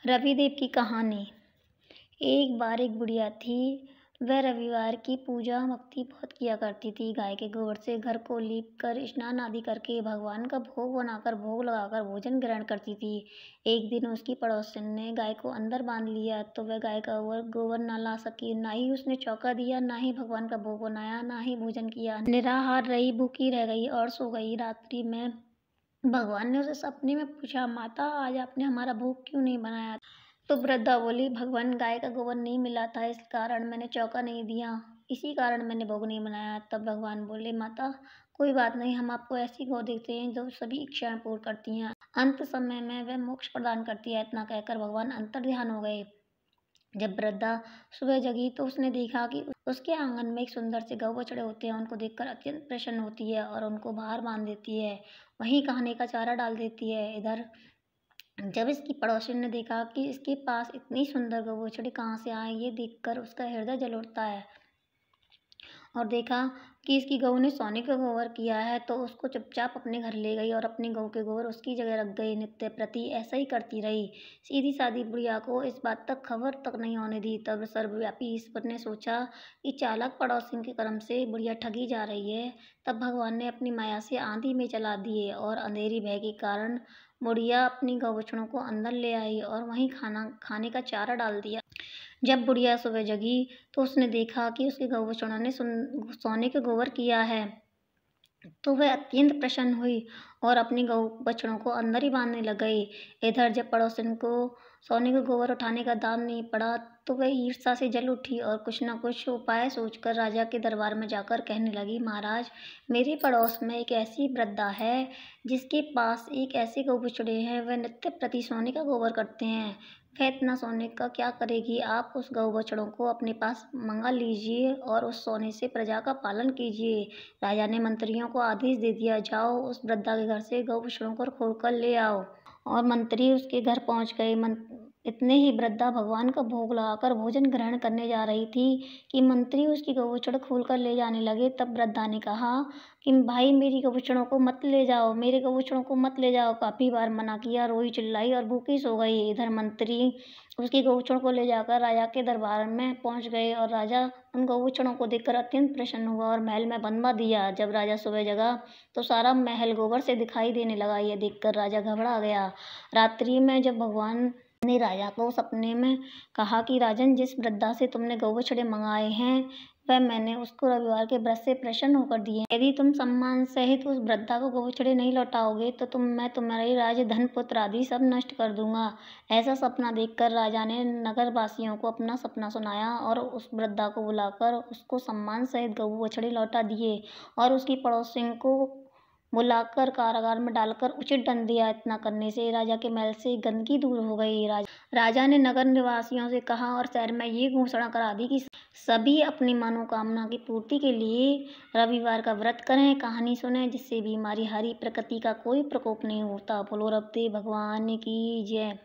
रविदेव की कहानी। एक बार एक बुढ़िया थी। वह रविवार की पूजा भक्ति बहुत किया करती थी। गाय के गोबर से घर को लीप कर स्नान आदि करके भगवान का भोग बनाकर भोग लगाकर भोजन ग्रहण करती थी। एक दिन उसकी पड़ोसन ने गाय को अंदर बांध लिया तो वह गाय का गोबर न ला सकी। ना ही उसने चौका दिया, ना ही भगवान का भोग बनाया, ना ही भोजन किया। निराहार रही, भूखी रह गई और सो गई। रात्रि में भगवान ने उसे सपने में पूछा, माता आज आपने हमारा भोग क्यों नहीं बनाया? तो वृद्धा बोली, भगवान गाय का गोबर नहीं मिला था, इस कारण मैंने चौका नहीं दिया, इसी कारण मैंने भोग नहीं बनाया। तब भगवान बोले, माता कोई बात नहीं, हम आपको ऐसी गौ देते हैं जो सभी इच्छाएं पूर्ण करती हैं, अंत समय में वह मोक्ष प्रदान करती है। इतना कहकर भगवान अंतर्ध्यान हो गए। जब वृद्धा सुबह जगी तो उसने देखा कि उसके आंगन में एक सुंदर से गौ बछड़े होते हैं। उनको देखकर अत्यंत प्रसन्न होती है और उनको बाहर बांध देती है, वहीं खाने का चारा डाल देती है। इधर जब इसकी पड़ोसी ने देखा कि इसके पास इतनी सुंदर गौ बछड़े कहाँ से आए, ये देखकर उसका हृदय जल उठता है और देखा कि इसकी गऊ ने सोने का गोबर किया है, तो उसको चुपचाप अपने घर ले गई और अपनी गऊ के गोबर उसकी जगह रख गई। नित्य प्रति ऐसा ही करती रही। सीधी सादी बुढ़िया को इस बात तक खबर तक नहीं होने दी। तब सर्वव्यापी ईश्वर ने सोचा कि चालाक पड़ोसियों के कर्म से बुढ़िया ठगी जा रही है। तब भगवान ने अपनी माया से आंधी में चला दिए और अंधेरी भय के कारण बुढ़िया अपनी गौ बछड़ों को अंदर ले आई और वहीं खाने का चारा डाल दिया। जब बुढ़िया सुबह जगी तो उसने देखा कि उसके गौ बछड़ों ने सोने का गोबर किया है, तो वह अत्यंत प्रसन्न हुई और अपनी गौ बछड़ों को अंदर ही बांधने लग गई। इधर जब पड़ोसन को सोने का गोबर उठाने का दाम नहीं पड़ा तो वह ईर्ष्या से जल उठी और कुछ न कुछ उपाय सोचकर राजा के दरबार में जाकर कहने लगी, महाराज मेरे पड़ोस में एक ऐसी वृद्धा है जिसके पास एक ऐसे गौ बछड़े हैं, वह नित्य प्रति सोने का गोबर करते हैं। वह इतना सोने का क्या करेगी? आप उस गौ बछड़ों को अपने पास मंगा लीजिए और उस सोने से प्रजा का पालन कीजिए। राजा ने मंत्रियों को आदेश दे दिया, जाओ उस वृद्धा के घर से गौ बछड़ों को खोलकर ले आओ। और मंत्री उसके घर पहुंच गए। इतने ही वृद्धा भगवान का भोग लगाकर भोजन ग्रहण करने जा रही थी कि मंत्री उसकी गौ बछड़ खोल कर ले जाने लगे। तब वृद्धा ने कहा कि भाई मेरी गौ बछड़ों को मत ले जाओ, मेरे गौ बछड़ों को मत ले जाओ। काफी बार मना किया, रोई चिल्लाई और भूखी सो गई। इधर मंत्री उसकी गौ बछड़ों को ले जाकर राजा के दरबार में पहुंच गए और राजा उन गौ बछड़ों को देखकर अत्यंत प्रसन्न हुआ और महल में बनवा दिया। जब राजा सुबह जगा तो सारा महल गोबर से दिखाई देने लगा। यह देखकर राजा घबरा गया। रात्रि में जब भगवान ने राजा को सपने में कहा कि राजन, जिस वृद्धा से तुमने गौ बछड़े मंगाए हैं वह मैंने उसको रविवार के व्रत से प्रसन्न होकर दिए। यदि तुम सम्मान सहित उस वृद्धा को गौ बछड़े नहीं लौटाओगे तो मैं तुम्हारी राज धन पुत्र आदि सब नष्ट कर दूंगा। ऐसा सपना देखकर राजा ने नगर वासियों को अपना सपना सुनाया और उस वृद्धा को बुलाकर उसको सम्मान सहित गौ बछड़े लौटा दिए और उसकी पड़ोसियों को बुलाकर कारागार में डालकर उचित दंड दिया। इतना करने से राजा के महल से गंदगी दूर हो गई। राजा ने नगर निवासियों से कहा और शहर में ये घोषणा करा दी कि सभी अपनी मनोकामना की पूर्ति के लिए रविवार का व्रत करें। कहानी सुने जिससे बीमारी हरी, प्रकृति का कोई प्रकोप नहीं होता। बोलो रब्बे भगवान की जय।